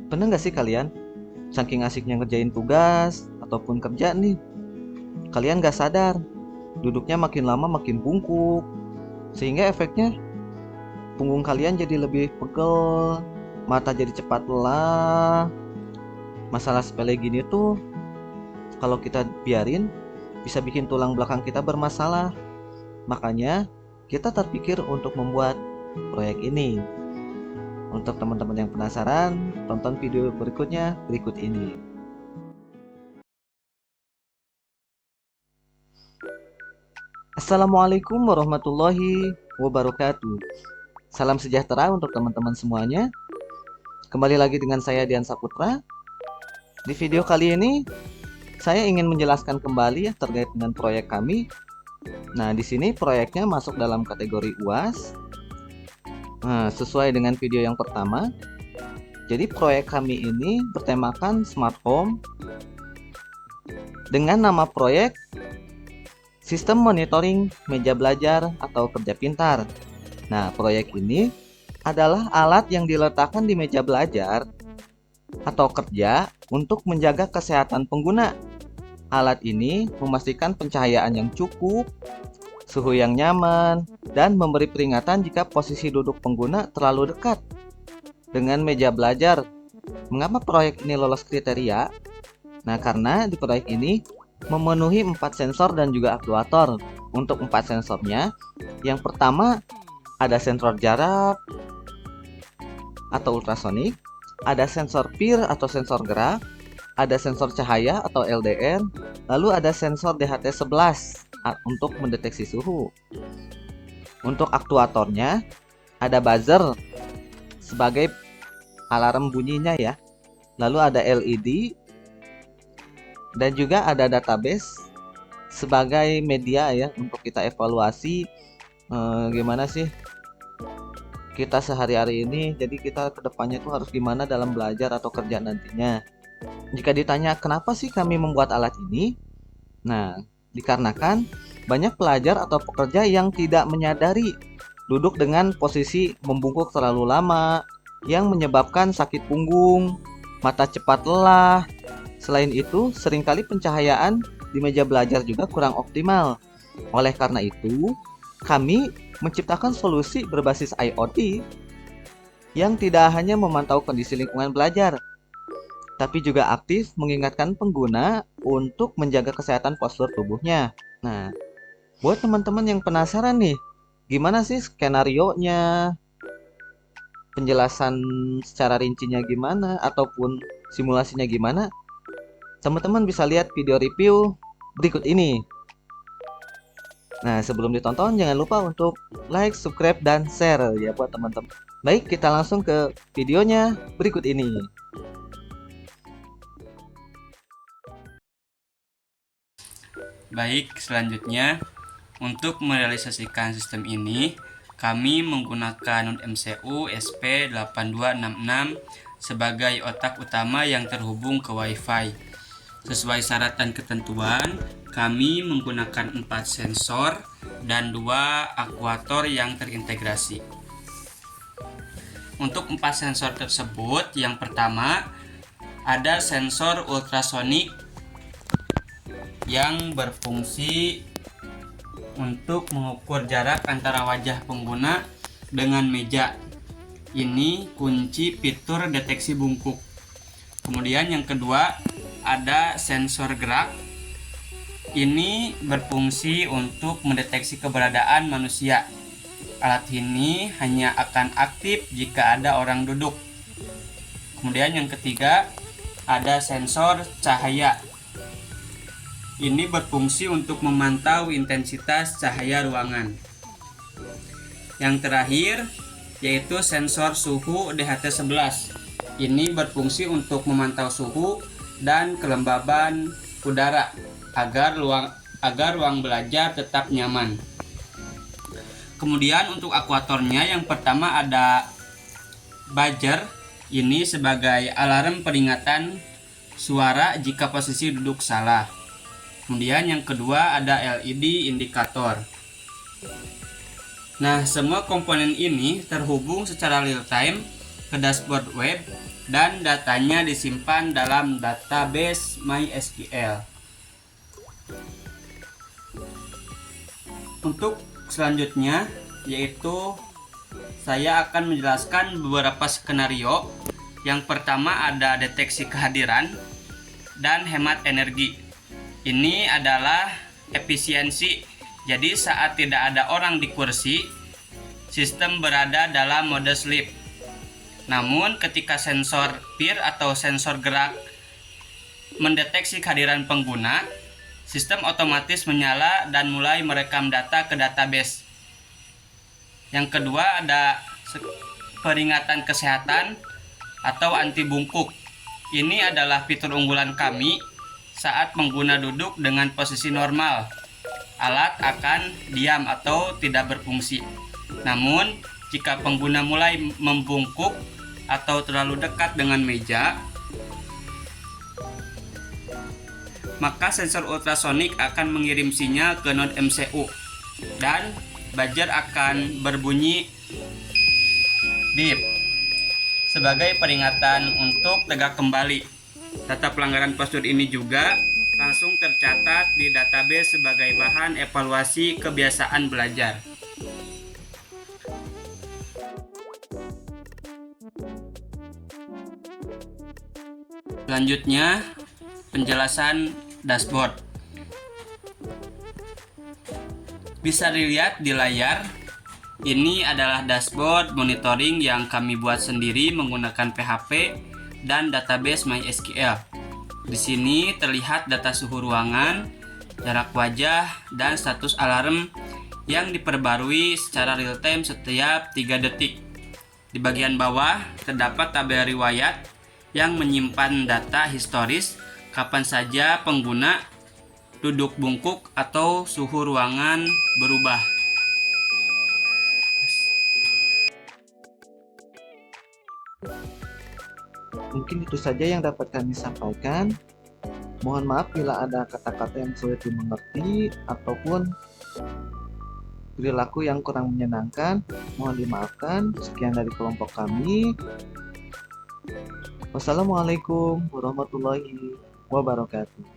Pernah nggak sih kalian, saking asiknya ngerjain tugas ataupun kerja nih, kalian nggak sadar, duduknya makin lama makin bungkuk, sehingga efeknya punggung kalian jadi lebih pegel, mata jadi cepat lelah. Masalah sepele gini tuh, kalau kita biarin, bisa bikin tulang belakang kita bermasalah. Makanya, kita terpikir untuk membuat proyek ini. Untuk teman-teman yang penasaran, tonton video berikutnya berikut ini. Assalamualaikum warahmatullahi wabarakatuh. Salam sejahtera untuk teman-teman semuanya. Kembali lagi dengan saya Dian Saputra. Di video kali ini saya ingin menjelaskan kembali ya terkait dengan proyek kami. Nah, di sini proyeknya masuk dalam kategori UAS. Nah, sesuai dengan video yang pertama. Jadi proyek kami ini bertemakan smart home dengan nama proyek Sistem Monitoring Meja Belajar atau Kerja Pintar. Nah, proyek ini adalah alat yang diletakkan di meja belajar atau kerja untuk menjaga kesehatan pengguna. Alat ini memastikan pencahayaan yang cukup, suhu yang nyaman, dan memberi peringatan jika posisi duduk pengguna terlalu dekat dengan meja belajar. Mengapa proyek ini lolos kriteria? Nah, karena di proyek ini memenuhi 4 sensor dan juga aktuator. Untuk 4 sensornya, yang pertama ada sensor jarak atau ultrasonik, ada sensor peer atau sensor gerak, ada sensor cahaya atau LDR, lalu ada sensor DHT11 untuk mendeteksi suhu. Untuk aktuatornya ada buzzer sebagai alarm bunyinya ya. Lalu ada LED dan juga ada database sebagai media ya untuk kita evaluasi gimana sih kita sehari-hari ini. Jadi kita kedepannya tuh harus gimana dalam belajar atau kerja nantinya. Jika ditanya kenapa sih kami membuat alat ini, nah dikarenakan banyak pelajar atau pekerja yang tidak menyadari duduk dengan posisi membungkuk terlalu lama yang menyebabkan sakit punggung, mata cepat lelah. Selain itu, seringkali pencahayaan di meja belajar juga kurang optimal. Oleh karena itu, kami menciptakan solusi berbasis IoT yang tidak hanya memantau kondisi lingkungan belajar, tapi juga aktif mengingatkan pengguna untuk menjaga kesehatan postur tubuhnya. Nah, buat teman-teman yang penasaran nih, gimana sih skenario-nya, penjelasan secara rincinya gimana, ataupun simulasinya gimana, teman-teman bisa lihat video review berikut ini. Nah, sebelum ditonton jangan lupa untuk like, subscribe, dan share ya buat teman-teman. Baik, kita langsung ke videonya berikut ini. Baik, selanjutnya untuk merealisasikan sistem ini kami menggunakan MCU SP8266 sebagai otak utama yang terhubung ke WiFi. Sesuai syarat dan ketentuan, kami menggunakan 4 sensor dan 2 aktuator yang terintegrasi. Untuk 4 sensor tersebut, yang pertama ada sensor ultrasonik yang berfungsi untuk mengukur jarak antara wajah pengguna dengan meja. Ini kunci fitur deteksi bungkuk. Kemudian yang kedua ada sensor gerak. Ini berfungsi untuk mendeteksi keberadaan manusia. Alat ini hanya akan aktif jika ada orang duduk. Kemudian yang ketiga ada sensor cahaya. Ini berfungsi untuk memantau intensitas cahaya ruangan. Yang terakhir yaitu sensor suhu DHT11. Ini berfungsi untuk memantau suhu dan kelembaban udara agar ruang belajar tetap nyaman. Kemudian untuk akuatornya yang pertama ada buzzer. Ini sebagai alarm peringatan suara jika posisi duduk salah. Kemudian yang kedua ada LED indikator. Nah, semua komponen ini terhubung secara real time ke dashboard web dan datanya disimpan dalam database MySQL. Untuk selanjutnya yaitu saya akan menjelaskan beberapa skenario. Yang pertama ada deteksi kehadiran dan hemat energi. Ini adalah efisiensi. Jadi saat tidak ada orang di kursi, sistem berada dalam mode sleep. Namun ketika sensor peer atau sensor gerak mendeteksi kehadiran pengguna, sistem otomatis menyala dan mulai merekam data ke database. Yang kedua ada peringatan kesehatan atau anti bungkuk. Ini adalah fitur unggulan kami saat pengguna duduk dengan posisi normal. Alat akan diam atau tidak berfungsi. Namun, jika pengguna mulai membungkuk atau terlalu dekat dengan meja, maka sensor ultrasonik akan mengirim sinyal ke node MCU dan buzzer akan berbunyi beep sebagai peringatan untuk tegak kembali. Data pelanggaran prosedur ini juga langsung tercatat di database sebagai bahan evaluasi kebiasaan belajar. Selanjutnya, penjelasan dashboard. Bisa dilihat di layar, ini adalah dashboard monitoring yang kami buat sendiri menggunakan PHP dan database MySQL. Di sini terlihat data suhu ruangan, jarak wajah, dan status alarm yang diperbarui secara real time setiap 3 detik. Di bagian bawah terdapat tabel riwayat yang menyimpan data historis kapan saja pengguna duduk bungkuk atau suhu ruangan berubah. Mungkin itu saja yang dapat kami sampaikan. Mohon maaf bila ada kata-kata yang sulit dimengerti ataupun perilaku yang kurang menyenangkan. Mohon dimaafkan. Sekian dari kelompok kami. Wassalamualaikum warahmatullahi wabarakatuh.